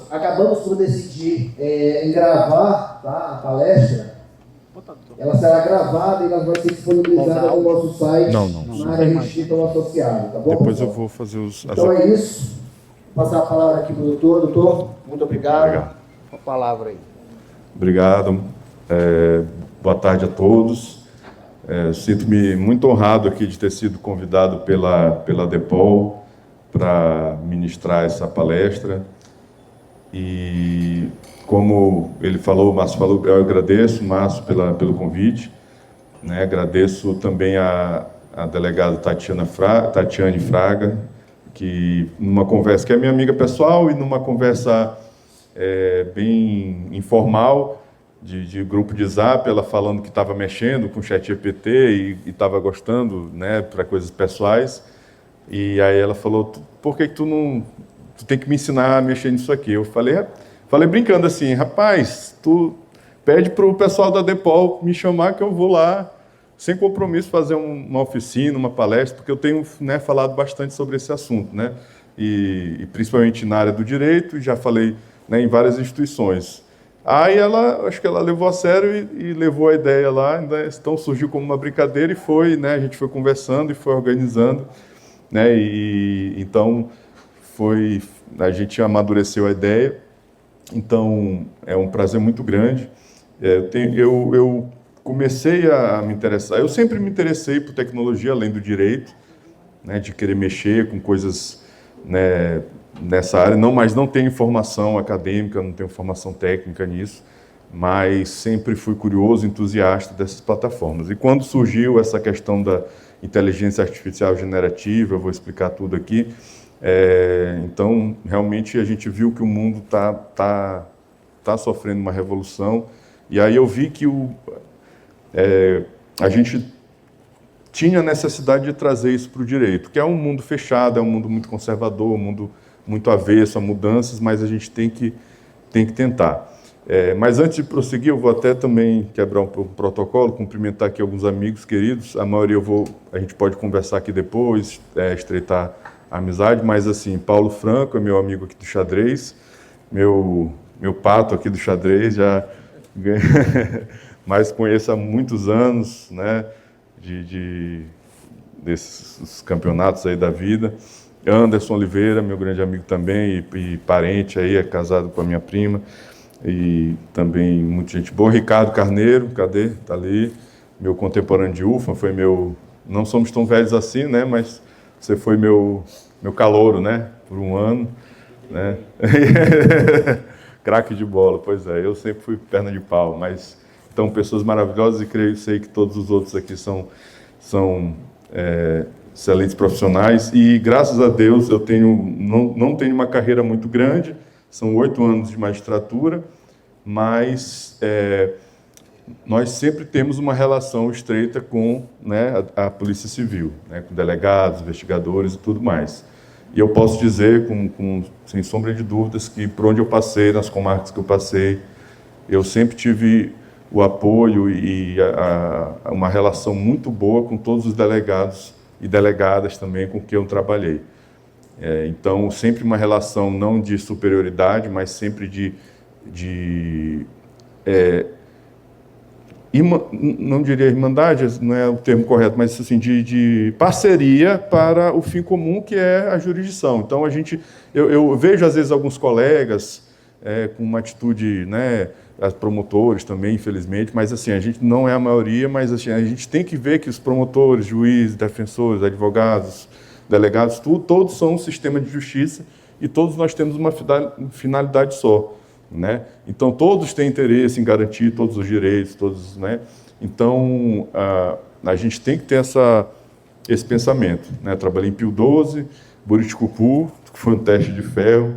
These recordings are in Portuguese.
acabamos por decidir em gravar, tá, a palestra. Ela será gravada e ela vai ser disponibilizada no nosso site, na área restrita ao associado, tá bom? Depois eu vou fazer os... Então é isso. Vou passar a palavra aqui para o doutor. Doutor, muito obrigado. A palavra aí. Obrigado. Boa tarde a todos. Sinto-me muito honrado aqui de ter sido convidado pela DEPOL para ministrar essa palestra. E como ele falou, o Márcio falou, eu agradeço, Márcio, pelo convite. Né? Agradeço também a delegada Tatiane Fraga, que numa conversa que é minha amiga pessoal e numa conversa bem informal, de grupo de Zap, ela falando que estava mexendo com o ChatGPT e estava gostando, né, para coisas pessoais. E aí ela falou, por que tu tem que me ensinar a mexer nisso aqui? Eu falei brincando assim, rapaz, tu pede para o pessoal da DEPOL me chamar que eu vou lá, sem compromisso, fazer uma oficina, uma palestra, porque eu tenho, né, falado bastante sobre esse assunto, né, e principalmente na área do direito, e já falei, né, em várias instituições. Aí acho que ela levou a sério e levou a ideia lá, né, então surgiu como uma brincadeira e foi, né, a gente foi conversando e foi organizando, né, e então a gente amadureceu a ideia. Então é um prazer muito grande. Eu comecei a me interessar, eu sempre me interessei por tecnologia além do direito, né, de querer mexer com coisas, né, nessa área, mas não tenho formação acadêmica, não tenho formação técnica nisso, mas sempre fui curioso, entusiasta dessas plataformas. E quando surgiu essa questão da inteligência artificial generativa, eu vou explicar tudo aqui, então realmente a gente viu que o mundo tá sofrendo uma revolução, e aí eu vi que a gente tinha necessidade de trazer isso para o direito, que é um mundo fechado, é um mundo muito conservador, um mundo muito avesso a mudanças, mas a gente tem que tentar. Mas antes de prosseguir, eu vou até também quebrar um protocolo, cumprimentar aqui alguns amigos queridos, a maioria a gente pode conversar aqui depois, estreitar a amizade, mas assim, Paulo Franco é meu amigo aqui do xadrez, meu pato aqui do xadrez, já mas conheço há muitos anos, né, desses campeonatos aí da vida. Anderson Oliveira, meu grande amigo também, e parente aí, é casado com a minha prima, e também muita gente boa. Ricardo Carneiro, cadê? Tá ali, meu contemporâneo de UFA, foi não somos tão velhos assim, né, mas você foi meu calouro, né, por um ano, né, craque de bola, pois é, eu sempre fui perna de pau, mas então pessoas maravilhosas e sei que todos os outros aqui são excelentes profissionais e graças a Deus eu não tenho uma carreira muito grande, são 8 anos de magistratura, mas nós sempre temos uma relação estreita com, né, a Polícia Civil, né, com delegados, investigadores e tudo mais. E eu posso dizer, sem sombra de dúvidas, que por onde eu passei, nas comarcas que eu passei, eu sempre tive o apoio e uma relação muito boa com todos os delegados e delegadas também com quem eu trabalhei. Então, sempre uma relação não de superioridade, mas sempre não diria irmandade, não é o termo correto, mas assim, de parceria para o fim comum, que é a jurisdição. Então, eu vejo, às vezes, alguns colegas com uma atitude, né, as promotores também, infelizmente, mas assim, a gente não é a maioria, mas assim, a gente tem que ver que os promotores, juízes, defensores, advogados, delegados, todos são um sistema de justiça e todos nós temos uma finalidade só, né? Então, todos têm interesse em garantir todos os direitos, todos, né? Então, a gente tem que ter esse pensamento, né? Trabalhei em Pio XII, Buriticupu, que foi um teste de ferro,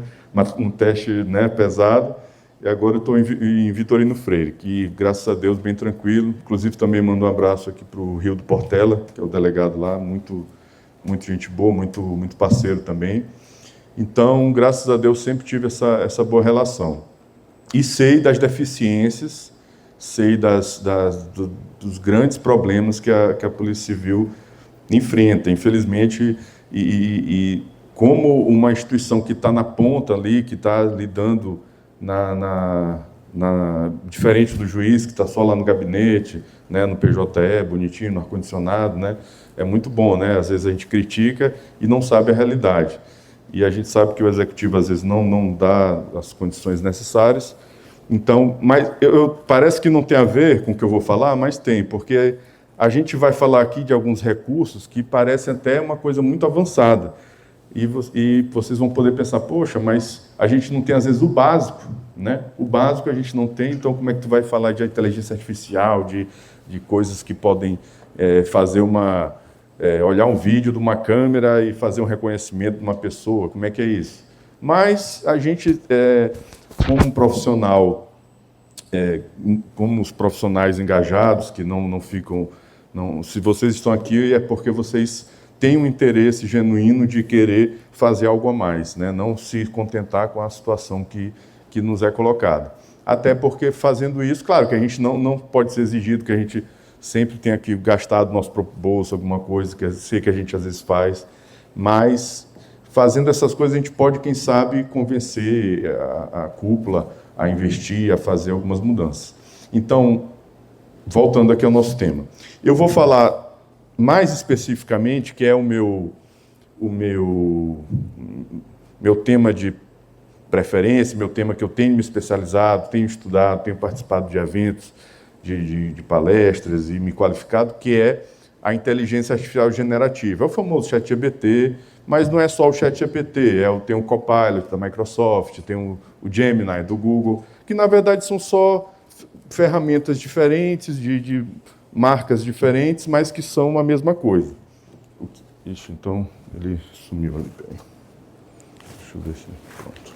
um teste, né, pesado, e agora eu estou em Vitorino Freire, que, graças a Deus, bem tranquilo. Inclusive, também mando um abraço aqui para o Rio do Portela, que é o delegado lá, muito gente boa, muito parceiro também. Então, graças a Deus, sempre tive essa boa relação. E sei das deficiências, sei dos grandes problemas que a Polícia Civil enfrenta, infelizmente, e como uma instituição que está na ponta ali, que está lidando diferente do juiz, que está só lá no gabinete, né, no PJE, bonitinho, no ar-condicionado, né, é muito bom, né? Às vezes a gente critica e não sabe a realidade. E a gente sabe que o executivo, às vezes, não dá as condições necessárias. Então, mas parece que não tem a ver com o que eu vou falar, mas tem, porque a gente vai falar aqui de alguns recursos que parecem até uma coisa muito avançada. E vocês vão poder pensar, poxa, mas a gente não tem, às vezes, o básico, né? O básico a gente não tem, então como é que tu vai falar de inteligência artificial, de coisas que podem fazer olhar um vídeo de uma câmera e fazer um reconhecimento de uma pessoa, como é que é isso? Mas a gente, como um profissional, como os profissionais engajados, que não ficam... se vocês estão aqui é porque vocês têm um interesse genuíno de querer fazer algo a mais, né? Não se contentar com a situação que nos é colocada. Até porque, fazendo isso, claro que a gente não pode ser exigido que a gente sempre tenha que gastar do nosso próprio bolso alguma coisa, que eu sei que a gente às vezes faz, mas fazendo essas coisas a gente pode, quem sabe, convencer a cúpula a investir, a fazer algumas mudanças. Então, voltando aqui ao nosso tema, eu vou falar mais especificamente, que é o meu tema de preferência, meu tema que eu tenho me especializado, tenho estudado, tenho participado de eventos, de palestras e me qualificado, que é a inteligência artificial generativa. É o famoso ChatGPT, mas não é só o ChatGPT, tem o Copilot da Microsoft, tem o Gemini do Google, que na verdade são só ferramentas diferentes, de marcas diferentes, mas que são a mesma coisa. Ixi, então ele sumiu ali. Deixa eu ver se... Pronto.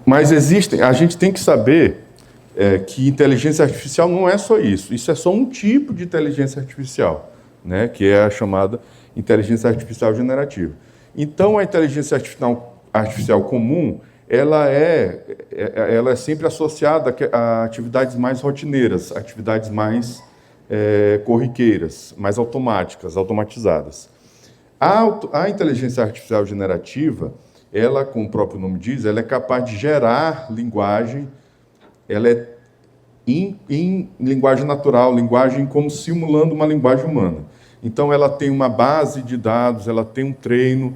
Mas existem, a gente tem que saber que inteligência artificial não é só isso. Isso é só um tipo de inteligência artificial, né, que é a chamada inteligência artificial generativa. Então, a inteligência artificial comum, ela é sempre associada a atividades mais rotineiras, atividades mais corriqueiras, mais automáticas, automatizadas. A inteligência artificial generativa, ela, como o próprio nome diz, ela é capaz de gerar linguagem, ela é em linguagem natural, linguagem como simulando uma linguagem humana. Então, ela tem uma base de dados, ela tem um treino,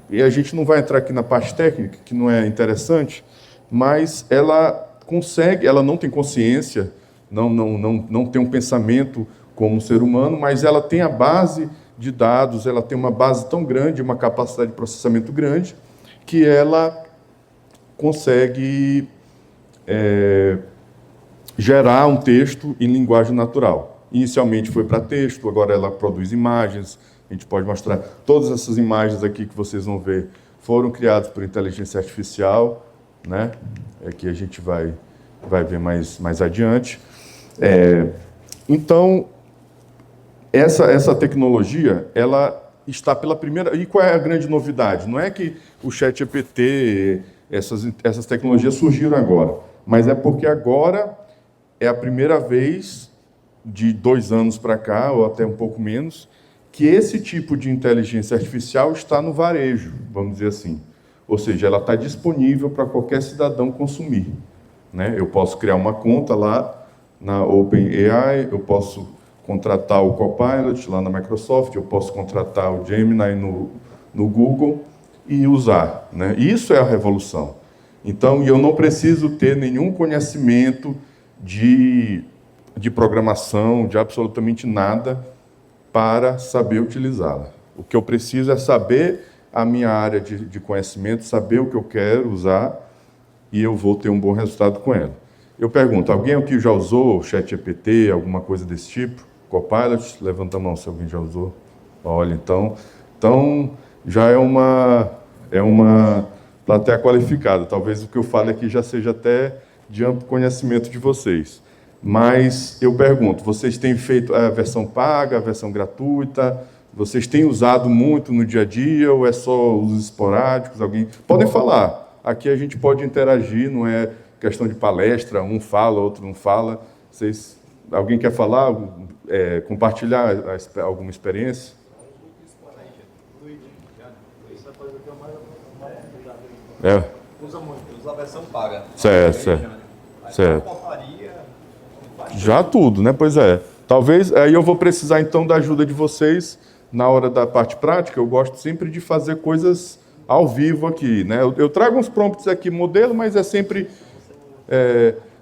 e a gente não vai entrar aqui na parte técnica, que não é interessante, mas ela consegue, ela não tem consciência, não tem um pensamento como um ser humano, mas ela tem a base de dados, ela tem uma base tão grande, uma capacidade de processamento grande, que ela consegue gerar um texto em linguagem natural. Inicialmente foi para texto, agora ela produz imagens, a gente pode mostrar. Todas essas imagens aqui que vocês vão ver foram criadas por inteligência artificial, né? Que a gente vai ver mais adiante. Então, essa tecnologia, ela está pela primeira... E qual é a grande novidade? Não é que o ChatGPT, essas tecnologias surgiram agora, mas é porque agora é a primeira vez, de 2 anos para cá, ou até um pouco menos, que esse tipo de inteligência artificial está no varejo, vamos dizer assim. Ou seja, ela está disponível para qualquer cidadão consumir, né? Eu posso criar uma conta lá na OpenAI, eu posso contratar o Copilot lá na Microsoft, eu posso contratar o Gemini no Google e usar, né? Isso é a revolução. Então, eu não preciso ter nenhum conhecimento de programação, de absolutamente nada, para saber utilizá-la. O que eu preciso é saber a minha área de conhecimento, saber o que eu quero usar, e eu vou ter um bom resultado com ela. Eu pergunto, alguém aqui já usou o ChatGPT, alguma coisa desse tipo? Copilot? Levanta a mão se alguém já usou. Olha, então já é uma plateia qualificada. Talvez o que eu fale aqui já seja até de amplo conhecimento de vocês. Mas eu pergunto, vocês têm feito a versão paga, a versão gratuita? Vocês têm usado muito no dia a dia ou é só usos esporádicos? Alguém podem falar. Aqui a gente pode interagir, não é questão de palestra, um fala, outro não fala. Vocês Alguém quer falar, compartilhar alguma experiência? Usa muito, usa a versão paga. Certo. Já tudo, né? Pois é. Talvez, aí eu vou precisar então da ajuda de vocês na hora da parte prática. Eu gosto sempre de fazer coisas ao vivo aqui, né? Eu trago uns prompts aqui, modelo, mas é sempre...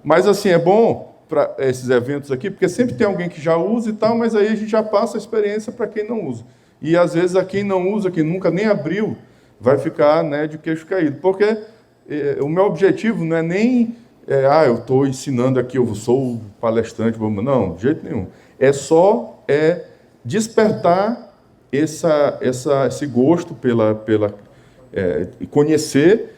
mas assim, é bom para esses eventos aqui, porque sempre tem alguém que já usa e tal, mas aí a gente já passa a experiência para quem não usa. E às vezes a quem não usa, que nunca nem abriu, vai ficar, né, de queixo caído. Porque o meu objetivo não é nem... eu estou ensinando aqui, eu sou palestrante, não, de jeito nenhum. É só despertar esse gosto pela conhecer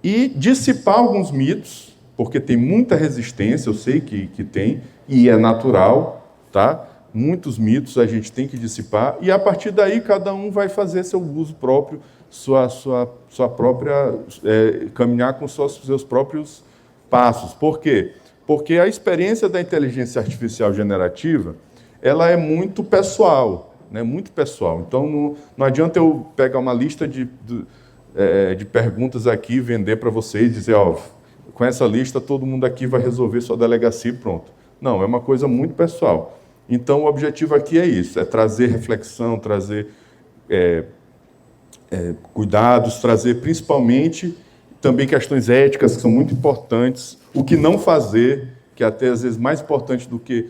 e dissipar alguns mitos, porque tem muita resistência, eu sei que tem, e é natural, tá? Muitos mitos a gente tem que dissipar, e a partir daí cada um vai fazer seu uso próprio, sua própria, caminhar com seus próprios passos. Por quê? Porque a experiência da inteligência artificial generativa, ela é muito pessoal, né? Muito pessoal. Então, não adianta eu pegar uma lista de perguntas aqui, vender para vocês, dizer, com essa lista todo mundo aqui vai resolver sua delegacia e pronto. Não, é uma coisa muito pessoal. Então, o objetivo aqui é isso, é trazer reflexão, trazer cuidados, trazer principalmente também questões éticas que são muito importantes, o que não fazer, que é até às vezes mais importante do que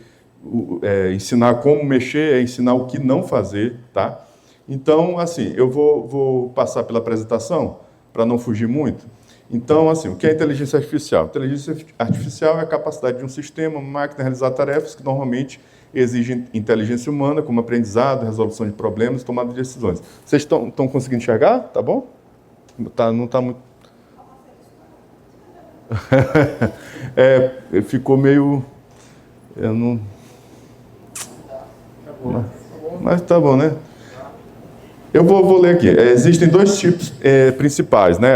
ensinar como mexer, é ensinar o que não fazer, tá? Então, assim, eu vou passar pela apresentação, para não fugir muito. Então, assim, o que é inteligência artificial? Inteligência artificial é a capacidade de um sistema, uma máquina, realizar tarefas que normalmente exigem inteligência humana, como aprendizado, resolução de problemas, tomada de decisões. Vocês estão conseguindo enxergar? Tá bom? Não está muito... ficou meio... Mas tá bom, né? Eu vou ler aqui. Existem dois tipos principais, né?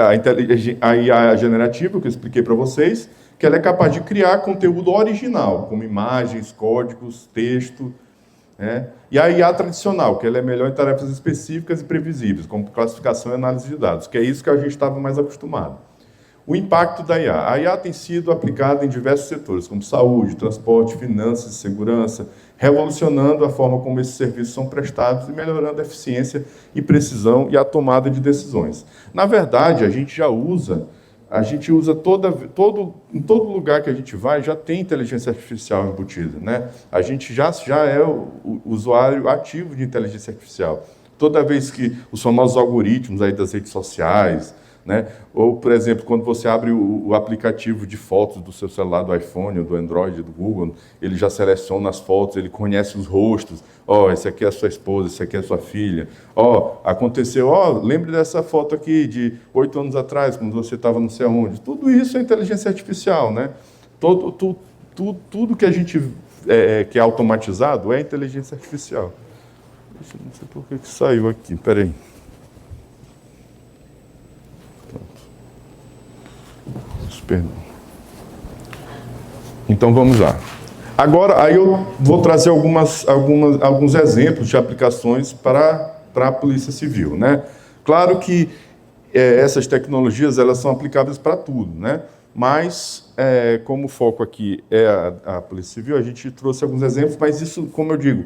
A IA generativa, que eu expliquei para vocês, que ela é capaz de criar conteúdo original, como imagens, códigos, texto, né? E a IA tradicional, que ela é melhor em tarefas específicas e previsíveis, como classificação e análise de dados, que é isso que a gente estava mais acostumado. O impacto da IA. A IA tem sido aplicada em diversos setores, como saúde, transporte, finanças, segurança, revolucionando a forma como esses serviços são prestados e melhorando a eficiência e precisão e a tomada de decisões. Na verdade, a gente usa em todo lugar que a gente vai, já tem inteligência artificial embutida, né? A gente já é o usuário ativo de inteligência artificial. Toda vez que os famosos algoritmos aí das redes sociais, né? Ou, por exemplo, quando você abre o aplicativo de fotos do seu celular, do iPhone, ou do Android, do Google, ele já seleciona as fotos, ele conhece os rostos. Esse aqui é a sua esposa, esse aqui é a sua filha. Aconteceu, lembre dessa foto aqui de 8 anos atrás, quando você estava não sei aonde. Tudo isso é inteligência artificial, né? Tudo que a gente que é automatizado é inteligência artificial. Não sei por que saiu aqui, peraí. Perdão. Então vamos lá. Agora, aí eu vou trazer alguns exemplos de aplicações para a Polícia Civil, né? Claro que essas tecnologias elas são aplicáveis para tudo, né? Mas como o foco aqui é a Polícia Civil, a gente trouxe alguns exemplos, mas isso, como eu digo,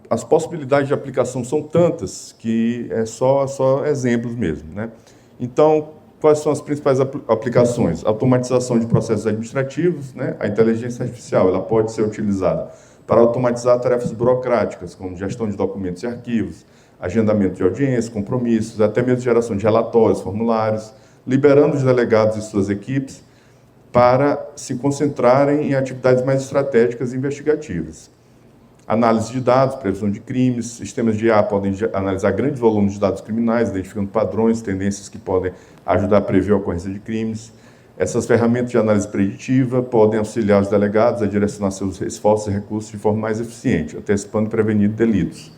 as possibilidades de aplicação são tantas que é só exemplos mesmo, né? Então, quais são as principais aplicações? Automatização de processos administrativos, né? A inteligência artificial ela pode ser utilizada para automatizar tarefas burocráticas, como gestão de documentos e arquivos, agendamento de audiências, compromissos, até mesmo geração de relatórios, formulários, liberando os delegados e suas equipes para se concentrarem em atividades mais estratégicas e investigativas. Análise de dados, previsão de crimes, sistemas de IA podem analisar grandes volumes de dados criminais, identificando padrões, tendências que podem ajudar a prever a ocorrência de crimes. Essas ferramentas de análise preditiva podem auxiliar os delegados a direcionar seus esforços e recursos de forma mais eficiente, antecipando e prevenindo delitos.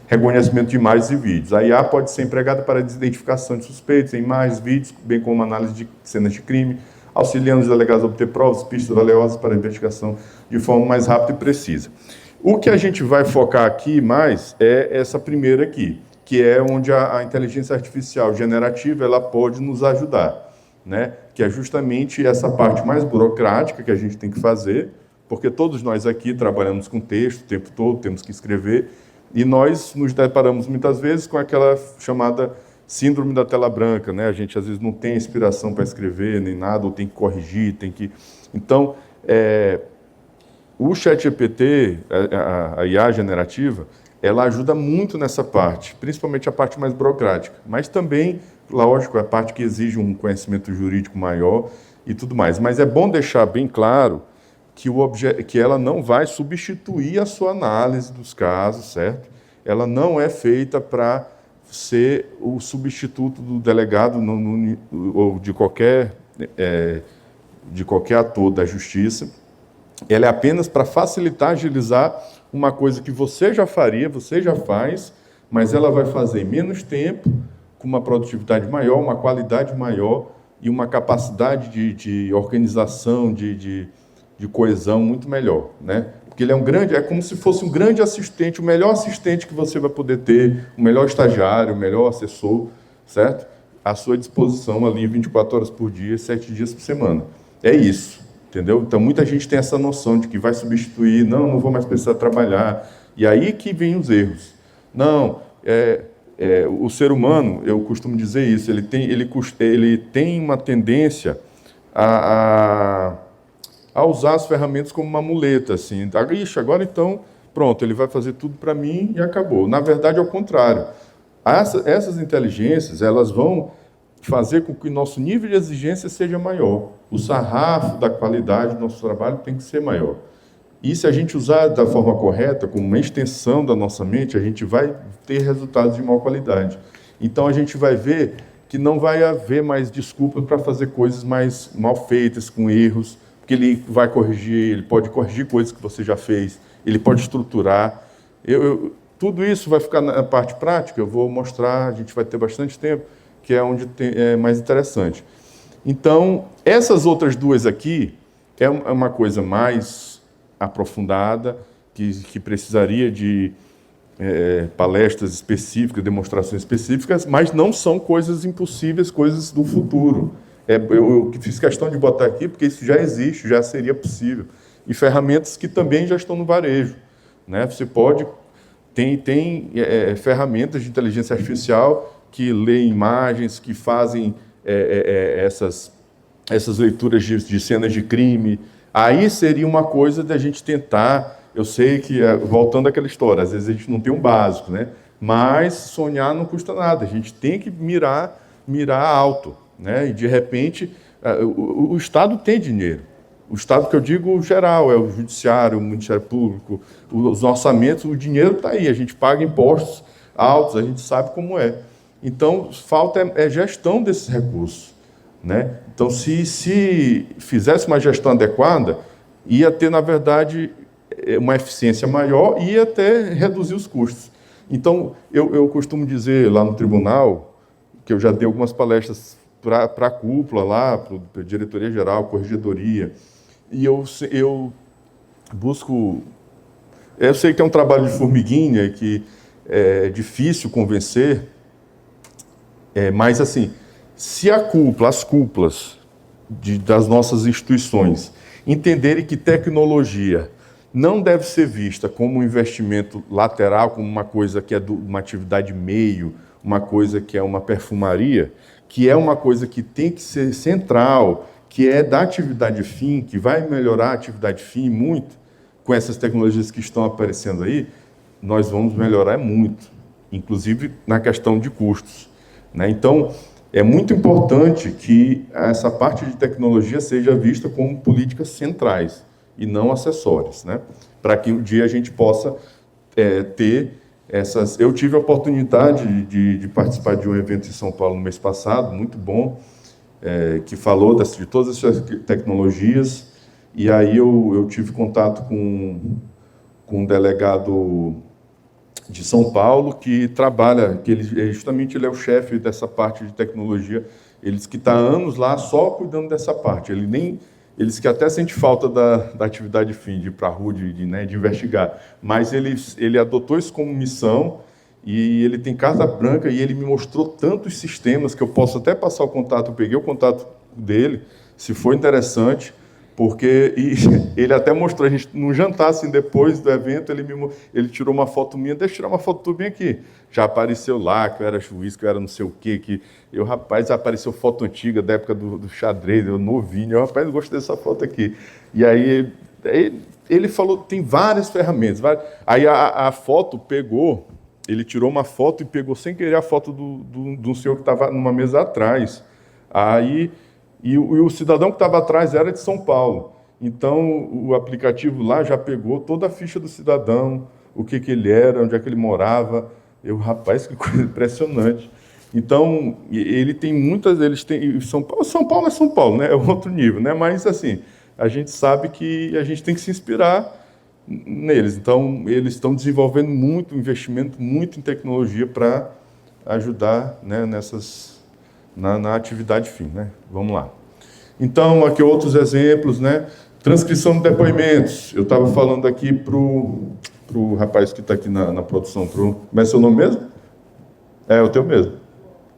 Reconhecimento de imagens e vídeos. A IA pode ser empregada para a identificação de suspeitos em imagens, vídeos, bem como análise de cenas de crime, auxiliando os delegados a obter provas, pistas valiosas para a investigação de forma mais rápida e precisa. O que a gente vai focar aqui mais é essa primeira aqui, que é onde a inteligência artificial generativa ela pode nos ajudar, né? Que é justamente essa parte mais burocrática que a gente tem que fazer, porque todos nós aqui trabalhamos com texto o tempo todo, temos que escrever, e nós nos deparamos muitas vezes com aquela chamada síndrome da tela branca, né? A gente às vezes não tem inspiração para escrever nem nada, ou tem que corrigir, tem que... Então, o ChatGPT, a IA generativa, ela ajuda muito nessa parte, principalmente a parte mais burocrática, mas também, lógico, a parte que exige um conhecimento jurídico maior e tudo mais. Mas é bom deixar bem claro que ela não vai substituir a sua análise dos casos, certo? Ela não é feita para ser o substituto do delegado ou de qualquer ator da justiça. Ela é apenas para facilitar, agilizar uma coisa que você já faria, você já faz, mas ela vai fazer em menos tempo, com uma produtividade maior, uma qualidade maior e uma capacidade de organização, de coesão muito melhor, né? Porque ele é como se fosse um grande assistente, o melhor assistente que você vai poder ter, o melhor estagiário, o melhor assessor, certo? À sua disposição ali 24 horas por dia, 7 dias por semana. É isso, entendeu? Então, muita gente tem essa noção de que vai substituir, não vou mais precisar trabalhar. E aí que vem os erros. Não, o ser humano, eu costumo dizer isso, ele tem uma tendência a usar as ferramentas como uma muleta, assim. Ixi, agora então, pronto, ele vai fazer tudo para mim e acabou. Na verdade, é o contrário. Essas inteligências, elas vão fazer com que o nosso nível de exigência seja maior. O sarrafo da qualidade do nosso trabalho tem que ser maior. E se a gente usar da forma correta, como uma extensão da nossa mente, a gente vai ter resultados de maior qualidade. Então, a gente vai ver que não vai haver mais desculpa para fazer coisas mais mal feitas, com erros, porque ele vai corrigir, ele pode corrigir coisas que você já fez, ele pode estruturar. Tudo isso vai ficar na parte prática, eu vou mostrar, a gente vai ter bastante tempo, que é onde é mais interessante. Então, essas outras duas aqui é uma coisa mais aprofundada, que precisaria de palestras específicas, demonstrações específicas, mas não são coisas impossíveis, coisas do futuro. Eu fiz questão de botar aqui, porque isso já existe, já seria possível. E ferramentas que também já estão no varejo, né? Você pode... Tem ferramentas de inteligência artificial que lêem imagens, que fazem essas leituras de cenas de crime. Aí seria uma coisa da gente tentar... Eu sei que, voltando àquela história, às vezes a gente não tem um básico, né? Mas sonhar não custa nada. A gente tem que mirar alto, né? E, de repente, o Estado tem dinheiro. O Estado que eu digo geral, é o Judiciário, o Ministério Público, os orçamentos, o dinheiro está aí, a gente paga impostos altos, a gente sabe como é. Então, falta gestão desses recursos, né? Então, se fizesse uma gestão adequada, ia ter, na verdade, uma eficiência maior e ia até reduzir os custos. Então, eu costumo dizer lá no tribunal, que eu já dei algumas palestras para a cúpula lá, para a diretoria geral, corregedoria, e eu busco... Eu sei que é um trabalho de formiguinha, que é difícil convencer, mas, assim, se as cúpulas das nossas instituições entenderem que tecnologia não deve ser vista como um investimento lateral, como uma coisa que é uma atividade meio, uma coisa que é uma perfumaria, que é uma coisa que tem que ser central, que é da atividade fim, que vai melhorar a atividade fim muito, com essas tecnologias que estão aparecendo aí, nós vamos melhorar muito, inclusive na questão de custos, né? Então, é muito importante que essa parte de tecnologia seja vista como políticas centrais e não acessórias, né? Para que um dia a gente possa ter essas... Eu tive a oportunidade de participar de um evento em São Paulo no mês passado, muito bom, que falou de todas essas tecnologias, e aí eu tive contato com um delegado de São Paulo que trabalha, que ele é o chefe dessa parte de tecnologia. Ele diz que está há anos lá só cuidando dessa parte. Ele diz que até sente falta da atividade fim, de ir para a rua, de investigar. Mas ele adotou isso como missão e ele tem carta branca e ele me mostrou tantos sistemas que eu posso até passar o contato. Eu peguei o contato dele, se for interessante, porque ele até mostrou, a gente no jantar, assim, depois do evento, ele tirou uma foto minha, deixa eu tirar uma foto tua bem aqui. Já apareceu lá, que eu era juiz, que eu era não sei o quê, rapaz, apareceu foto antiga, da época do xadrez, eu novinho, rapaz, eu gostei dessa foto aqui. E aí, ele falou, tem várias ferramentas, aí a foto pegou, ele tirou uma foto e pegou sem querer a foto do senhor que estava numa mesa atrás. Aí... E o cidadão que estava atrás era de São Paulo. Então, o aplicativo lá já pegou toda a ficha do cidadão, o que ele era, onde é que ele morava. Rapaz, que coisa impressionante. Então, ele tem muitas... São Paulo é São Paulo, né? É outro nível, né? Mas, assim, a gente sabe que a gente tem que se inspirar neles. Então, eles estão desenvolvendo muito investimento, muito em tecnologia para ajudar, né, na atividade fim, né? Vamos lá. Então, aqui outros exemplos, né? Transcrição de depoimentos. Eu estava falando aqui para o rapaz que está aqui na produção. Como é seu nome mesmo? É o teu mesmo.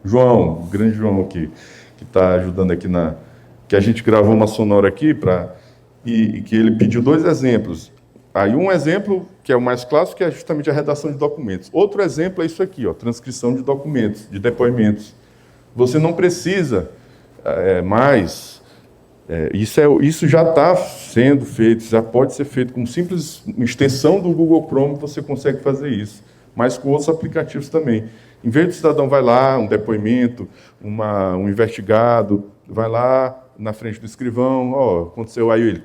João, o grande João aqui, que está ajudando aqui que a gente gravou uma sonora aqui e que ele pediu 2 exemplos. Aí um exemplo, que é o mais clássico, que é justamente a redação de documentos. Outro exemplo é isso aqui, ó, transcrição de documentos, de depoimentos. Você não precisa mais... isso já está sendo feito, já pode ser feito com simples extensão do Google Chrome, você consegue fazer isso, mas com outros aplicativos também. Em vez do cidadão vai lá, um depoimento, um investigado, vai lá na frente do escrivão, aconteceu aí ele,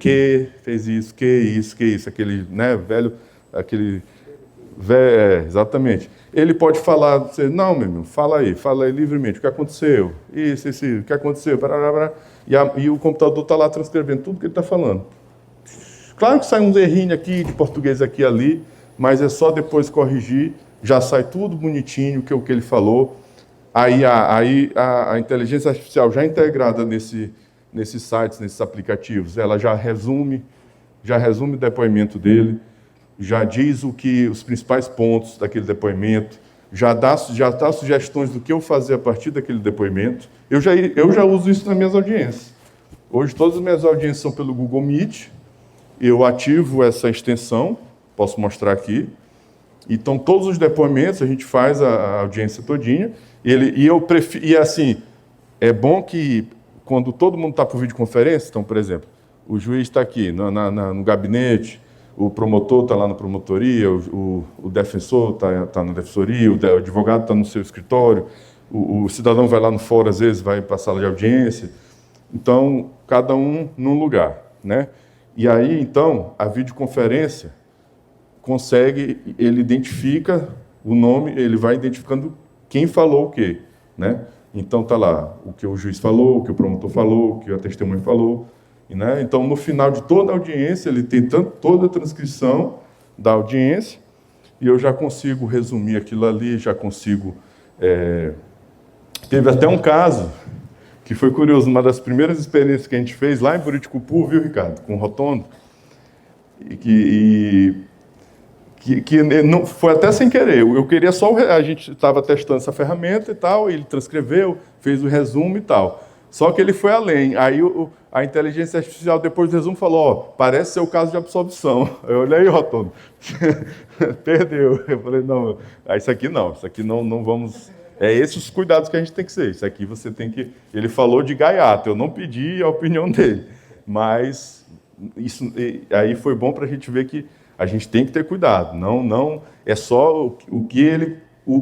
fez isso, que isso, aquele, né, velho, exatamente. Ele pode falar, você, não, meu irmão, fala aí livremente, o que aconteceu? Isso, o que aconteceu? E o computador está lá transcrevendo tudo que ele está falando. Claro que sai uns errinhos aqui, de português aqui e ali, mas é só depois corrigir, já sai tudo bonitinho, o que ele falou. Aí a inteligência artificial já integrada nesses sites, nesses aplicativos, ela já resume o depoimento dele, já diz os principais pontos daquele depoimento, já dá sugestões do que eu fazer a partir daquele depoimento. Eu já uso isso nas minhas audiências. Hoje todas as minhas audiências são pelo Google Meet, eu ativo essa extensão, posso mostrar aqui. Então todos os depoimentos a gente faz a audiência todinha, e assim, é bom que quando todo mundo está por videoconferência, então, por exemplo, o juiz está aqui no gabinete, o promotor está lá na promotoria, o defensor está na defensoria, o advogado está no seu escritório, o cidadão vai lá no fórum, às vezes vai para a sala de audiência. Então, cada um num lugar, né? E aí, então, a videoconferência ele identifica o nome, ele vai identificando quem falou o quê, né? Então, está lá o que o juiz falou, o que o promotor falou, o que a testemunha falou. Né? Então, no final de toda a audiência, ele tem toda a transcrição da audiência e eu já consigo resumir aquilo ali, já consigo... Teve até um caso que foi curioso, uma das primeiras experiências que a gente fez lá em Buriticupu, viu, Ricardo, com o Rotondo, que não, foi até sem querer. Eu queria só... A gente estava testando essa ferramenta e tal, ele transcreveu, fez o resumo e tal. Só que ele foi além. Aí a inteligência artificial, depois do resumo, falou, parece ser o caso de absorção. Eu olhei, Rotondo, perdeu. Eu falei, não, isso aqui não vamos... esses os cuidados que a gente tem que ser. Isso aqui você tem que... Ele falou de gaiato, eu não pedi a opinião dele. Mas isso aí foi bom para a gente ver que a gente tem que ter cuidado. Não é só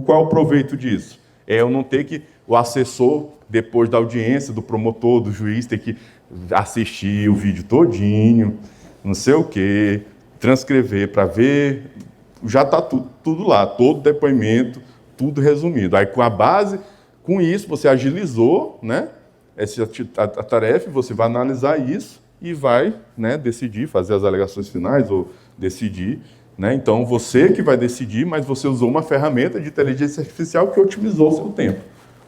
qual é o proveito disso? É eu não ter que... O assessor, depois da audiência, do promotor, do juiz, ter que assistir o vídeo todinho, não sei o quê, transcrever para ver, já está tudo lá, todo depoimento, tudo resumido. Aí, com isso, você agilizou, né, a tarefa, você vai analisar isso e vai, né, decidir, fazer as alegações finais ou decidir. Né? Então, você que vai decidir, mas você usou uma ferramenta de inteligência artificial que otimizou o seu tempo.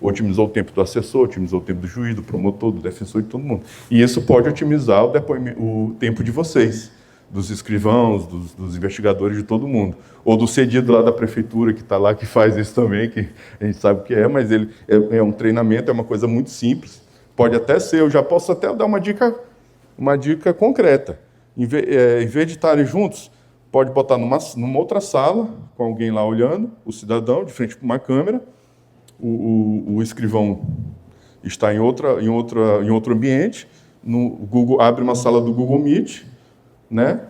otimizou o tempo do assessor, otimizou o tempo do juiz, do promotor, do defensor, de todo mundo. E isso pode otimizar o tempo de vocês, dos escrivãos, dos investigadores, de todo mundo. Ou do cedido lá da prefeitura, que está lá, que faz isso também, que a gente sabe o que é, mas ele é um treinamento, é uma coisa muito simples. Pode até ser, eu já posso até dar uma dica concreta. Em vez de estarem juntos, pode botar numa outra sala, com alguém lá olhando, o cidadão, de frente para uma câmera, o escrivão está em outro ambiente, abre uma sala do Google Meet, né?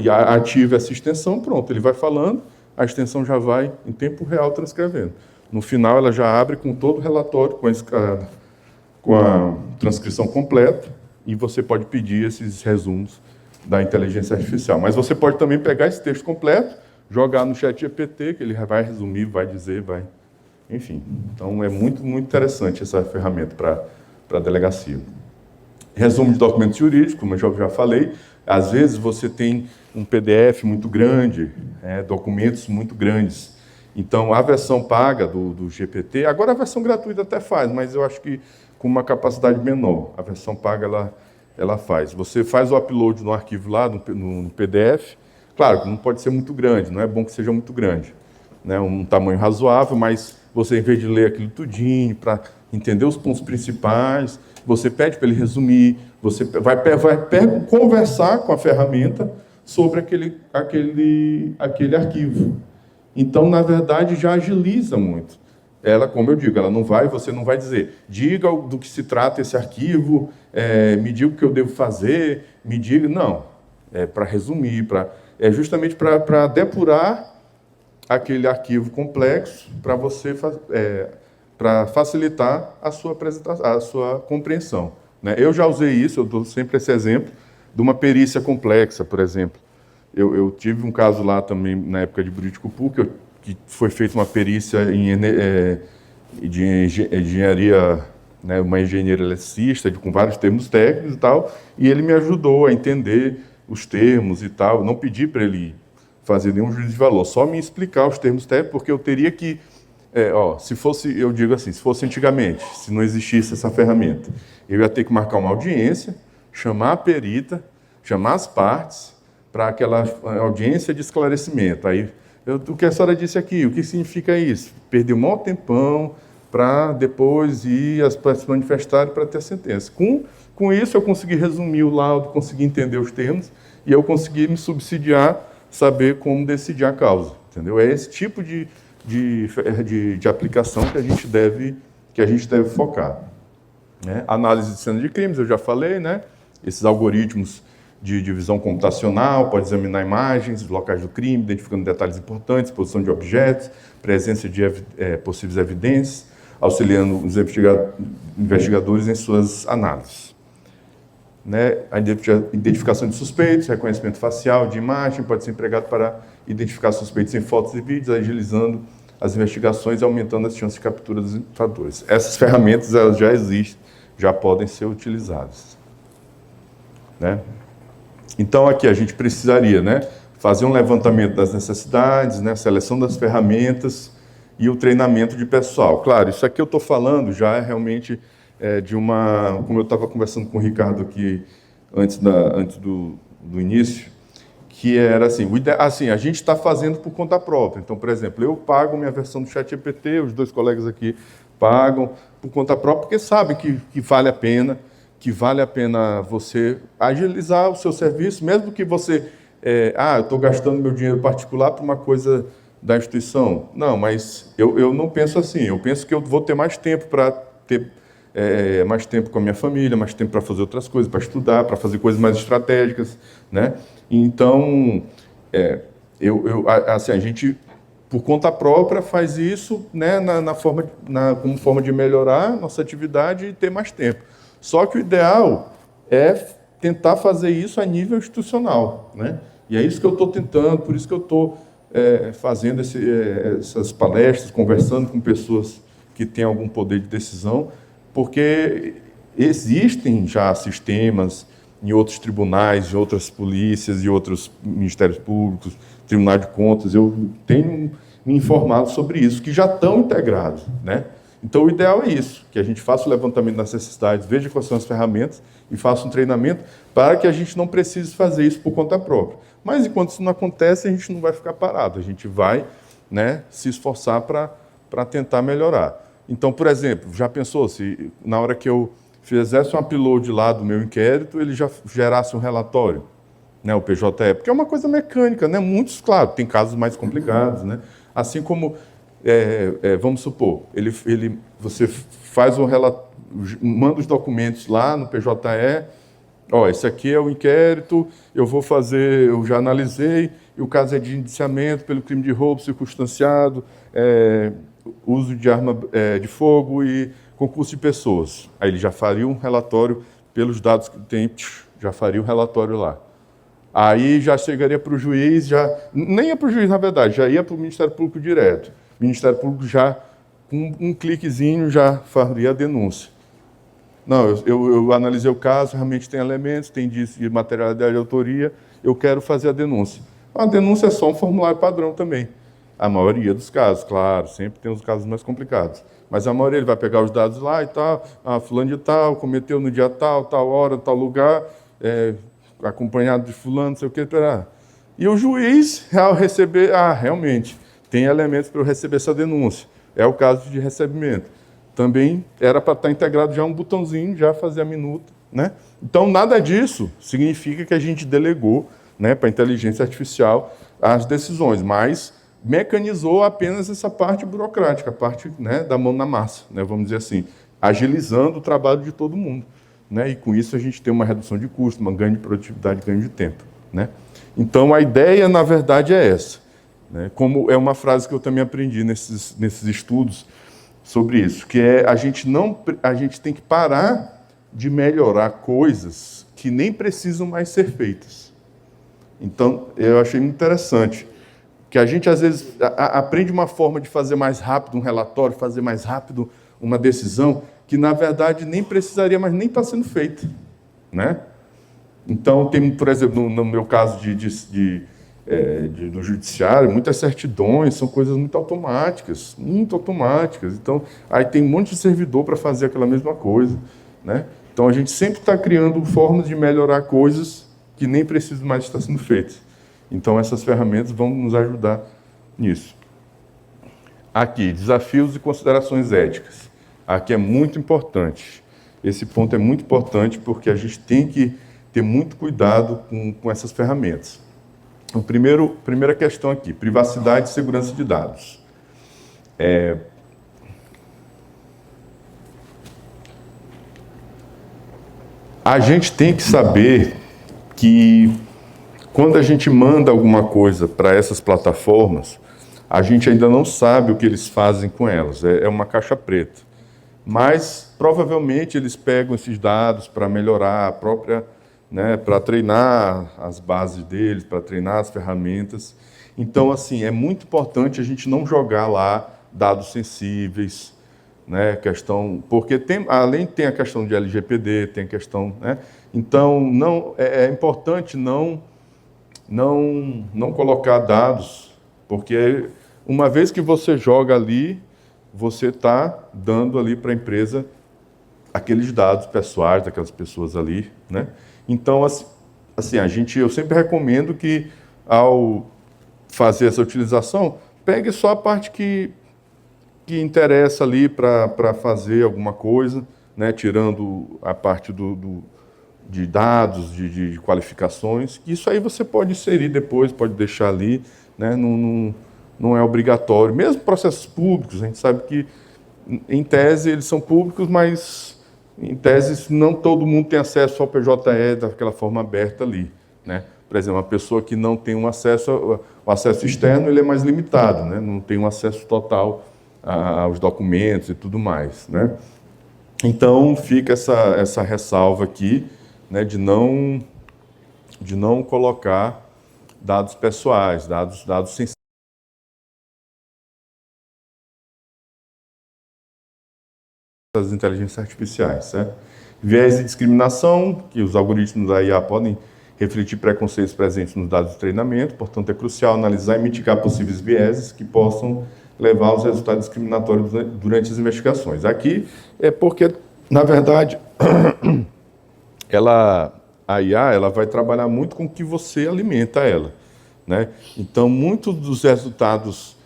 E ativa essa extensão, pronto, ele vai falando, a extensão já vai em tempo real transcrevendo. No final, ela já abre com todo o relatório, com a transcrição completa, e você pode pedir esses resumos da inteligência artificial. Mas você pode também pegar esse texto completo, jogar no ChatGPT, que ele vai resumir, vai dizer, Enfim, então é muito, muito interessante essa ferramenta para a delegacia. Resumo de documentos jurídicos, como eu já falei, às vezes você tem um PDF muito grande, documentos muito grandes. Então, a versão paga do GPT, agora a versão gratuita até faz, mas eu acho que com uma capacidade menor. A versão paga, ela faz. Você faz o upload no arquivo lá, no PDF. Claro que não pode ser muito grande, não é bom que seja muito grande, né? Um tamanho razoável, mas você, em vez de ler aquilo tudinho, para entender os pontos principais, você pede para ele resumir, você vai conversar com a ferramenta sobre aquele arquivo. Então, na verdade, já agiliza muito. Ela, como eu digo, você não vai dizer, diga do que se trata esse arquivo, me diga o que eu devo fazer, me diga... Não, é para resumir, é justamente para depurar aquele arquivo complexo para você para facilitar a sua apresentação, a sua compreensão, né? Eu já usei isso, eu dou sempre esse exemplo de uma perícia complexa, por exemplo. Eu tive um caso lá também, na época de Buriticupu, que foi feita uma perícia de engenharia, né, uma engenheira eletricista, com vários termos técnicos e tal, e ele me ajudou a entender os termos e tal. Eu não pedi para ele fazer nenhum juízo de valor, só me explicar os termos técnicos, porque eu teria que... se fosse, eu digo assim, se fosse antigamente, se não existisse essa ferramenta, eu ia ter que marcar uma audiência, chamar a perita, chamar as partes, para aquela audiência de esclarecimento. Aí, o que a senhora disse aqui, o que significa isso? Perdi um maior tempão para depois ir para se manifestarem para ter a sentença. Com isso, eu consegui resumir o laudo, consegui entender os termos, e eu consegui me subsidiar, saber como decidir a causa. Entendeu? É esse tipo de aplicação que a gente deve focar, né? Análise de cena de crimes, eu já falei, né? Esses algoritmos de divisão computacional, pode examinar imagens, locais do crime, identificando detalhes importantes, posição de objetos, presença de possíveis evidências, auxiliando os investigadores em suas análises, né? A identificação de suspeitos, reconhecimento facial de imagem, pode ser empregado para identificar suspeitos em fotos e vídeos, agilizando as investigações e aumentando as chances de captura dos infratores. Essas ferramentas, elas já existem, já podem ser utilizadas, né? Então, aqui a gente precisaria, né, fazer um levantamento das necessidades, né, seleção das ferramentas e o treinamento de pessoal. Claro, isso aqui eu estou falando já é realmente de uma... Como eu estava conversando com o Ricardo aqui antes do início, que era assim, a gente está fazendo por conta própria. Então, por exemplo, eu pago minha versão do ChatGPT, os dois colegas aqui pagam por conta própria, porque sabem que vale a pena, você agilizar o seu serviço, mesmo que você... eu estou gastando meu dinheiro particular para uma coisa da instituição. Não, mas eu não penso assim. Eu penso que eu vou ter mais tempo para ter mais tempo com a minha família, mais tempo para fazer outras coisas, para estudar, para fazer coisas mais estratégicas, né? Então, assim, a gente, por conta própria, faz isso, né, como forma de melhorar a nossa atividade e ter mais tempo. Só que o ideal é tentar fazer isso a nível institucional, né? E é isso que eu estou tentando, por isso que eu estou fazendo essas palestras, conversando com pessoas que têm algum poder de decisão, porque existem já sistemas em outros tribunais, em outras polícias e outros ministérios públicos, Tribunal de Contas. Eu tenho me informado sobre isso, que já estão integrados, né? Então, o ideal é isso, que a gente faça o levantamento das necessidades, veja quais são as ferramentas e faça um treinamento para que a gente não precise fazer isso por conta própria. Mas, enquanto isso não acontece, a gente não vai ficar parado, a gente vai, né, se esforçar para tentar melhorar. Então, por exemplo, já pensou se na hora que eu fizesse um upload lá do meu inquérito, ele já gerasse um relatório, né, o PJE, porque é uma coisa mecânica, né? Muitos, claro, tem casos mais complicados, né? Assim como, vamos supor, você faz um relatório, manda os documentos lá no PJE, esse aqui é o inquérito, eu já analisei, e o caso é de indiciamento pelo crime de roubo circunstanciado, uso de arma de fogo e concurso de pessoas. Aí ele já faria um relatório pelos dados que tem, já faria o relatório lá. Aí já chegaria para o juiz, nem ia para o juiz, na verdade, já ia para o Ministério Público direto. O Ministério Público já, com um cliquezinho, já faria a denúncia. Não, eu analisei o caso, realmente tem elementos, tem indício de materialidade de autoria, eu quero fazer a denúncia. A denúncia é só um formulário padrão também. A maioria dos casos, claro, sempre tem os casos mais complicados. Mas a maioria ele vai pegar os dados lá e tal, fulano de tal, cometeu no dia tal, tal hora, tal lugar, acompanhado de fulano, não sei o que, e o juiz, ao receber, realmente, tem elementos para eu receber essa denúncia. É o caso de recebimento. Também era para estar integrado já um botãozinho, já fazer a minuta, né? Então, nada disso significa que a gente delegou, né, para a inteligência artificial as decisões, mas mecanizou apenas essa parte burocrática, a parte, né, da mão na massa, né, vamos dizer assim, agilizando o trabalho de todo mundo. Né? E com isso a gente tem uma redução de custo, um ganho de produtividade, ganho de tempo. Né? Então a ideia, na verdade, é essa. Né? Como é uma frase que eu também aprendi nesses estudos sobre isso, que é a gente tem que parar de melhorar coisas que nem precisam mais ser feitas. Então eu achei muito interessante que a gente às vezes aprende uma forma de fazer mais rápido um relatório, fazer mais rápido uma decisão, que, na verdade, nem precisaria, mas nem está sendo feito. Né? Então, tem, por exemplo, no meu caso do judiciário, muitas certidões são coisas muito automáticas. Então, aí tem um monte de servidor para fazer aquela mesma coisa. Né? Então, a gente sempre está criando formas de melhorar coisas que nem precisam mais estar sendo feitas. Então, essas ferramentas vão nos ajudar nisso. Aqui, desafios e considerações éticas. Aqui é muito importante. Esse ponto é muito importante porque a gente tem que ter muito cuidado com essas ferramentas. Primeira questão aqui, privacidade e segurança de dados. A gente tem que saber que quando a gente manda alguma coisa para essas plataformas, a gente ainda não sabe o que eles fazem com elas. É uma caixa preta. Mas, provavelmente, eles pegam esses dados para melhorar a própria, né, para treinar as bases deles, para treinar as ferramentas. Então, assim, é muito importante a gente não jogar lá dados sensíveis, né, porque além tem a questão de LGPD, tem a questão, né, então é importante não colocar dados, porque uma vez que você joga ali, você está dando ali para a empresa aqueles dados pessoais daquelas pessoas ali, né? Então, assim, eu sempre recomendo que, ao fazer essa utilização, pegue só a parte que interessa ali para fazer alguma coisa, né? Tirando a parte de dados, de qualificações. Isso aí você pode inserir depois, pode deixar ali, né? Não é obrigatório. Mesmo processos públicos, a gente sabe que, em tese, eles são públicos, mas, em tese, não todo mundo tem acesso ao PJE daquela forma aberta ali. Né? Por exemplo, uma pessoa que não tem o acesso externo, ele é mais limitado, né? Não tem um acesso total aos documentos e tudo mais. Né? Então, fica essa ressalva aqui, né, de não colocar dados pessoais, dados sensíveis. Das inteligências artificiais, certo? Viés de discriminação, que os algoritmos da IA podem refletir preconceitos presentes nos dados de treinamento, portanto é crucial analisar e mitigar possíveis vieses que possam levar os resultados discriminatórios durante as investigações. Aqui é porque, na verdade, a IA ela vai trabalhar muito com o que você alimenta ela, né? Então, muitos dos resultados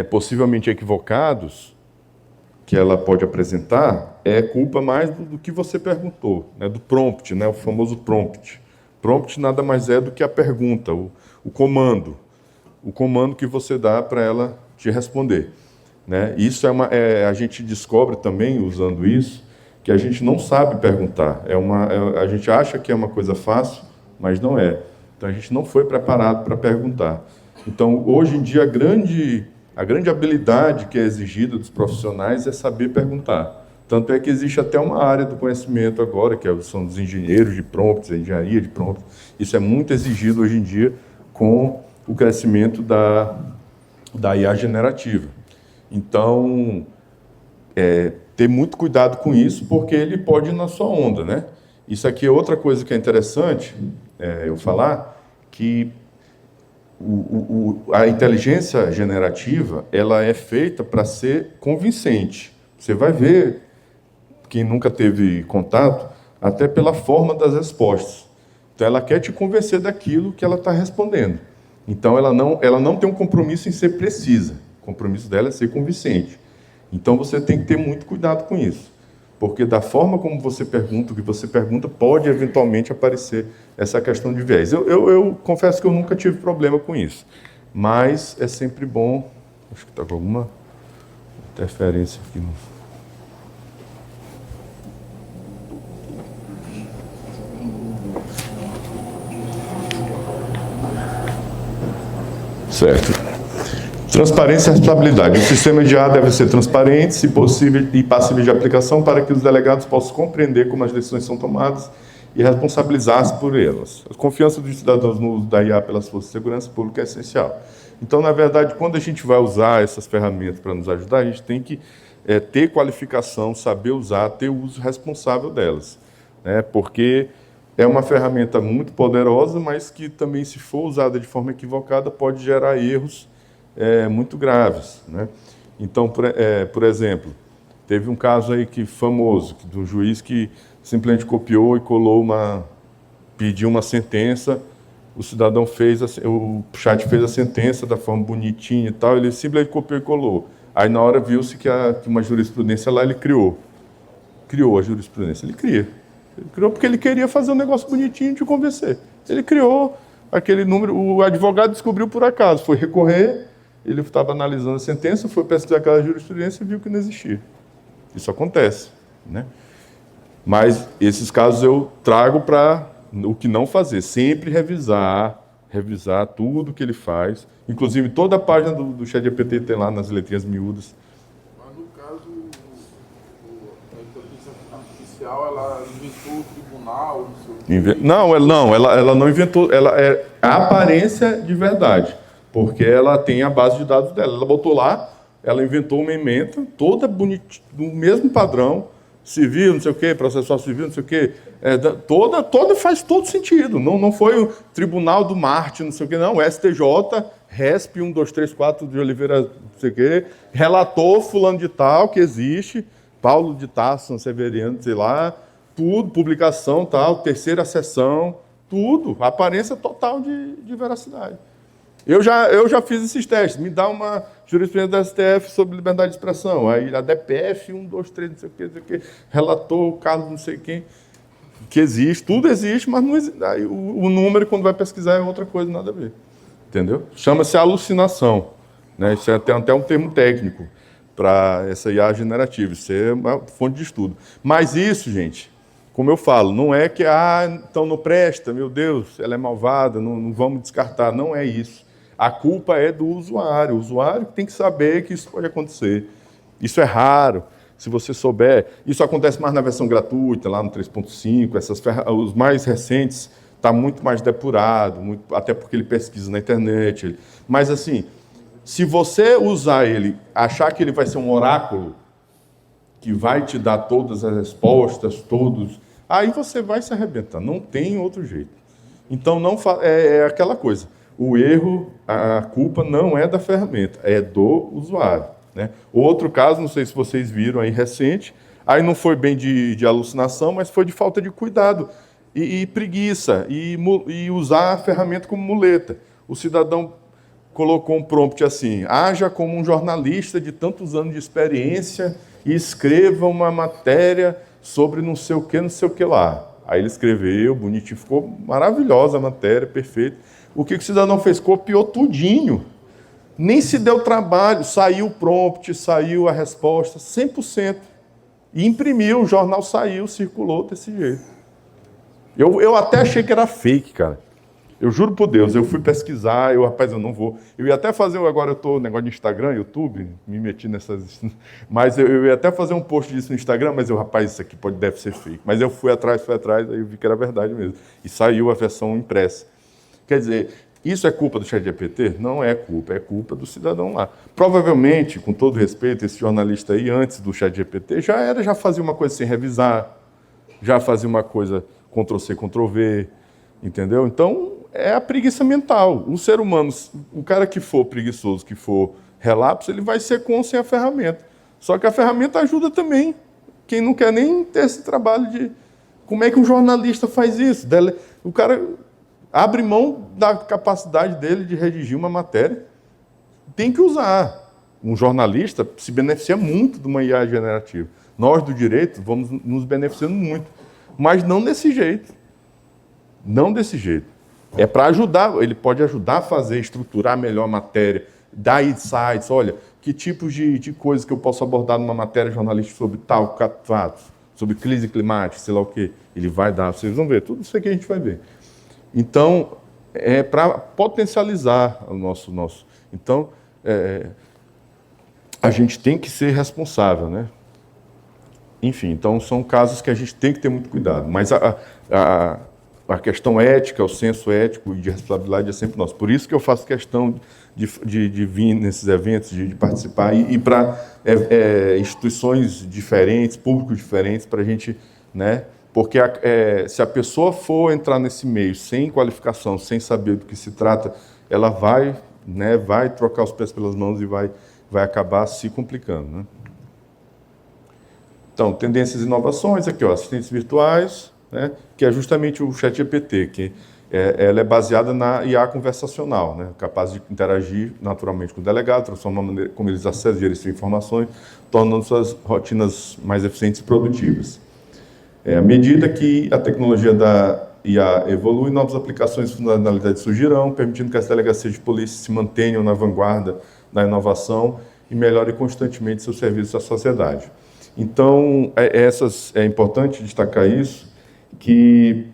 possivelmente equivocados que ela pode apresentar é culpa mais do que você perguntou, né? Do prompt, né? O famoso prompt. Prompt nada mais é do que a pergunta, o comando que você dá para ela te responder, né? Isso a gente descobre também, usando isso, que a gente não sabe perguntar. A gente acha que é uma coisa fácil, mas não é. Então, a gente não foi preparado para perguntar. Então, hoje em dia, a grande habilidade que é exigida dos profissionais é saber perguntar. Tanto é que existe até uma área do conhecimento agora, são os engenheiros de prompts, a engenharia de prompts. Isso é muito exigido hoje em dia com o crescimento da IA generativa. Então, ter muito cuidado com isso, porque ele pode ir na sua onda, né? Isso aqui é outra coisa que é interessante eu falar, que a inteligência generativa ela é feita para ser convincente. Você vai ver, quem nunca teve contato, até pela forma das respostas. Então, ela quer te convencer daquilo que ela está respondendo. Então, ela não tem um compromisso em ser precisa. O compromisso dela é ser convincente. Então, você tem que ter muito cuidado com isso. Porque da forma como você pergunta, o que você pergunta, pode eventualmente aparecer essa questão de viés. Eu confesso que eu nunca tive problema com isso. Mas é sempre bom... Acho que está com alguma interferência aqui. Certo. Transparência e responsabilidade. O sistema de IA deve ser transparente, se possível, e passível de aplicação para que os delegados possam compreender como as decisões são tomadas e responsabilizar-se por elas. A confiança dos cidadãos no uso da IA pelas forças de segurança pública é essencial. Então, na verdade, quando a gente vai usar essas ferramentas para nos ajudar, a gente tem que ter qualificação, saber usar, ter o uso responsável delas, né? Porque é uma ferramenta muito poderosa, mas que também, se for usada de forma equivocada, pode gerar erros muito graves, né? Então, por exemplo, teve um caso aí famoso, do juiz que simplesmente copiou e colou pediu uma sentença, o cidadão o chat fez a sentença da forma bonitinha e tal, ele simplesmente copiou e colou. Aí, na hora, viu-se que uma jurisprudência lá ele criou a jurisprudência. Ele criou porque ele queria fazer um negócio bonitinho de convencer. Ele criou aquele número, o advogado descobriu por acaso, foi recorrer, ele estava analisando a sentença, foi pesquisar aquela jurisprudência e viu que não existia. Isso acontece, né? Mas esses casos eu trago para o que não fazer. Sempre revisar tudo que ele faz. Inclusive, toda a página do ChatGPT tem lá nas letrinhas miúdas. Mas, no caso, a inteligência artificial, ela inventou o tribunal, não, ela não inventou. Ela é a aparência de verdade. Porque ela tem a base de dados dela. Ela botou lá, ela inventou uma ementa, toda bonitinha, do mesmo padrão, civil, não sei o quê, processual civil, não sei o quê, toda faz todo sentido. Não foi o Tribunal do Marte, não sei o quê, não. O STJ, RESP 1234 de Oliveira, não sei o quê, relatou fulano de tal, que existe, Paulo de Tarso, São Severiano, sei lá, tudo, publicação, tal, terceira sessão, tudo, aparência total de veracidade. Eu já fiz esses testes. Me dá uma jurisprudência da STF sobre liberdade de expressão. Aí a DPF 123, não sei o quê, relatou o caso não sei quem, que existe. Tudo existe, mas não existe. Aí, o número, quando vai pesquisar, é outra coisa, nada a ver. Entendeu? Chama-se alucinação, né? Isso tem até um termo técnico para essa IA generativa. Isso é uma fonte de estudo. Mas isso, gente, como eu falo, não é que, então não presta, meu Deus, ela é malvada, não vamos descartar. Não é isso. A culpa é do usuário. O usuário tem que saber que isso pode acontecer. Isso é raro. Se você souber, isso acontece mais na versão gratuita, lá no 3.5, os mais recentes está muito mais depurado, até porque ele pesquisa na internet. Mas, assim, se você usar ele, achar que ele vai ser um oráculo, que vai te dar todas as respostas, aí você vai se arrebentar. Não tem outro jeito. Então, é aquela coisa. o erro, a culpa não é da ferramenta, é do usuário, né? Outro caso, não sei se vocês viram aí recente, aí não foi bem de alucinação, mas foi de falta de cuidado e preguiça, e usar a ferramenta como muleta. O cidadão colocou um prompt assim: haja como um jornalista de tantos anos de experiência e escreva uma matéria sobre não sei o que lá. Aí ele escreveu, bonitinho, ficou maravilhosa a matéria, perfeito. O que o cidadão fez? Copiou tudinho. Nem se deu trabalho, saiu o prompt, saiu a resposta, 100%. E imprimiu, o jornal saiu, circulou desse jeito. Eu até achei que era fake, cara. Eu juro por Deus, eu fui pesquisar, rapaz, eu não vou. Eu ia até fazer, agora eu estou negócio de Instagram, YouTube, me meti nessas. Mas eu ia até fazer um post disso no Instagram, mas rapaz, isso aqui deve ser fake. Mas eu fui atrás, aí eu vi que era verdade mesmo. E saiu a versão impressa. Quer dizer, isso é culpa do ChatGPT? Não é culpa do cidadão lá. Provavelmente, com todo respeito, esse jornalista aí, antes do ChatGPT, já fazia uma coisa sem revisar, já fazia uma coisa Ctrl-C, Ctrl-V, entendeu? Então, é a preguiça mental. O ser humano, o cara que for preguiçoso, que for relapso, ele vai ser com ou sem a ferramenta. Só que a ferramenta ajuda também. Quem não quer nem ter esse trabalho de... Como é que um jornalista faz isso? O cara abre mão da capacidade dele de redigir uma matéria. Tem que usar. Um jornalista se beneficia muito de uma IA generativa. Nós, do direito, vamos nos beneficiando muito. Mas não desse jeito. Não desse jeito. É para ajudar, ele pode ajudar a fazer, estruturar melhor a matéria, dar insights, olha, que tipos de coisas que eu posso abordar numa matéria jornalística sobre tal fato, sobre crise climática, sei lá o quê. Ele vai dar, vocês vão ver, tudo isso aqui a gente vai ver. Então, é para potencializar o nosso... Então, a gente tem que ser responsável, né? Enfim, então são casos que a gente tem que ter muito cuidado, mas a questão ética, o senso ético e de responsabilidade é sempre nosso. Por isso que eu faço questão de vir nesses eventos, de participar e para instituições diferentes, públicos diferentes, para a gente, né? Porque se a pessoa for entrar nesse meio sem qualificação, sem saber do que se trata, ela vai trocar os pés pelas mãos e vai acabar se complicando, né? Então, tendências e inovações, aqui, ó, assistentes virtuais, né, que é justamente o ChatGPT, que ela é baseada na IA conversacional, né, capaz de interagir naturalmente com o delegado, transformar a maneira como eles acessam e gerenciam informações, tornando suas rotinas mais eficientes e produtivas. À medida que a tecnologia da IA evolui, novas aplicações e funcionalidades surgirão, permitindo que as delegacias de polícia se mantenham na vanguarda da inovação e melhorem constantemente seus serviços à sociedade. Então, é importante destacar isso, que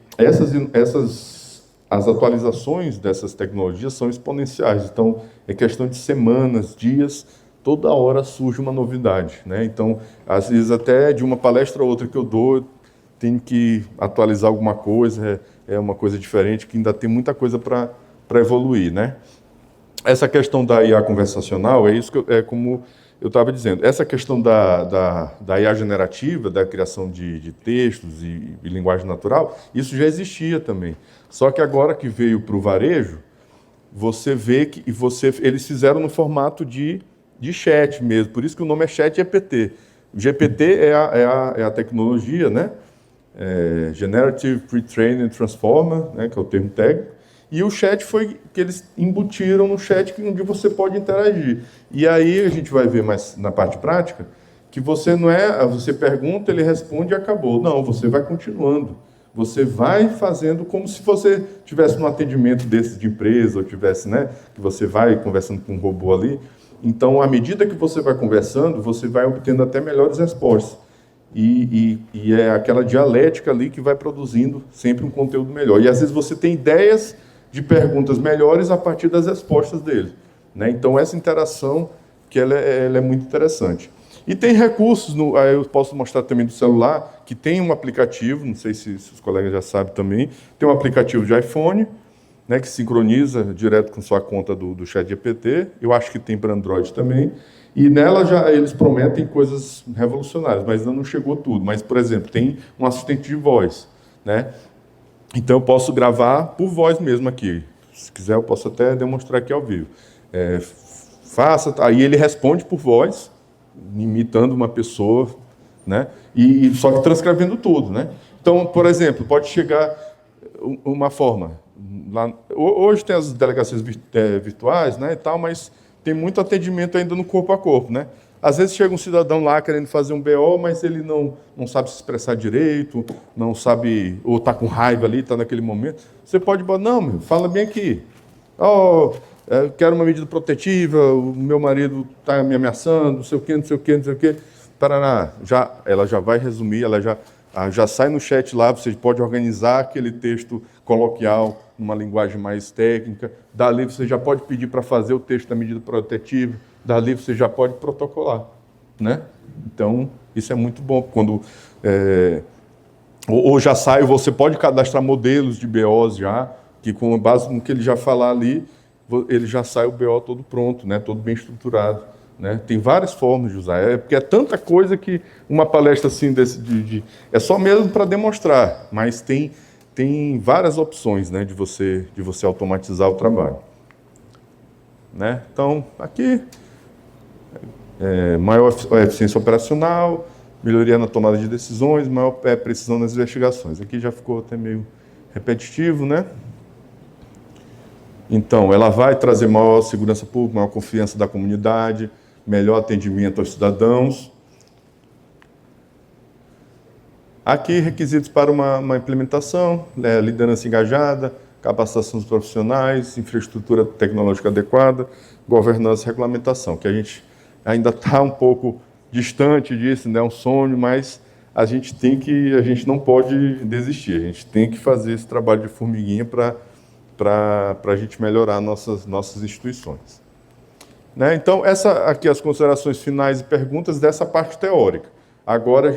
as atualizações dessas tecnologias são exponenciais. Então, é questão de semanas, dias, toda hora surge uma novidade, né? Então, às vezes até de uma palestra a outra que eu dou, eu tenho que atualizar alguma coisa, é uma coisa diferente, que ainda tem muita coisa para evoluir, né? Essa questão da IA conversacional, é isso que como eu estava dizendo, essa questão da IA generativa, da criação de textos e linguagem natural, isso já existia também. Só que agora que veio para o varejo, você vê que eles fizeram no formato de chat mesmo, por isso que o nome é ChatGPT. O GPT é a tecnologia, né? Generative Pre-trained Transformer, né? Que é o termo técnico. E o chat foi que eles embutiram no chat onde você pode interagir. E aí a gente vai ver mais na parte prática que você você pergunta, ele responde e acabou. Não, você vai continuando. Você vai fazendo como se você tivesse um atendimento desse de empresa, ou tivesse, né, que você vai conversando com um robô ali. Então, à medida que você vai conversando, você vai obtendo até melhores respostas. E é aquela dialética ali que vai produzindo sempre um conteúdo melhor. E às vezes você tem ideias de perguntas melhores a partir das respostas dele, né? Então, essa interação, que ela é muito interessante. E tem recursos, eu posso mostrar também do celular, que tem um aplicativo, não sei se os colegas já sabem também, tem um aplicativo de iPhone, né, que sincroniza direto com sua conta do ChatGPT, eu acho que tem para Android também, e nela já eles prometem coisas revolucionárias, mas ainda não chegou tudo. Mas, por exemplo, tem um assistente de voz, né? Então, eu posso gravar por voz mesmo aqui. Se quiser, eu posso até demonstrar aqui ao vivo. Faça, aí ele responde por voz, imitando uma pessoa, né? E só que transcrevendo tudo, né? Então, por exemplo, pode chegar uma forma. Hoje tem as delegacias virtuais, né, e tal, mas tem muito atendimento ainda no corpo a corpo, né? Às vezes chega um cidadão lá querendo fazer um BO, mas ele não sabe se expressar direito, não sabe, ou está com raiva ali, está naquele momento. Você pode falar, não, meu, fala bem aqui. Quero uma medida protetiva, o meu marido está me ameaçando, não sei o quê, não sei o quê, não sei o quê. Paraná, ela já vai resumir, ela já sai no chat lá, você pode organizar aquele texto coloquial, numa linguagem mais técnica. Dali você já pode pedir para fazer o texto da medida protetiva, dali você já pode protocolar, né? Então, isso é muito bom. Quando, ou já sai, você pode cadastrar modelos de BOs já, que com base no que ele já falar ali, ele já sai o BO todo pronto, né? Todo bem estruturado. Né? Tem várias formas de usar, porque é tanta coisa que uma palestra assim é só mesmo para demonstrar, mas tem várias opções, né, de você automatizar o trabalho. Né? Então, aqui, maior eficiência operacional, melhoria na tomada de decisões, maior precisão nas investigações. Aqui já ficou até meio repetitivo, né? Então, ela vai trazer maior segurança pública, maior confiança da comunidade, melhor atendimento aos cidadãos. Aqui, requisitos para uma implementação, liderança engajada, capacitação dos profissionais, infraestrutura tecnológica adequada, governança e regulamentação, que a gente ainda está um pouco distante disso, né? É um sonho, mas a gente não pode desistir, a gente tem que fazer esse trabalho de formiguinha para a gente melhorar nossas instituições. Né? Então, essa aqui as considerações finais e perguntas dessa parte teórica. Agora,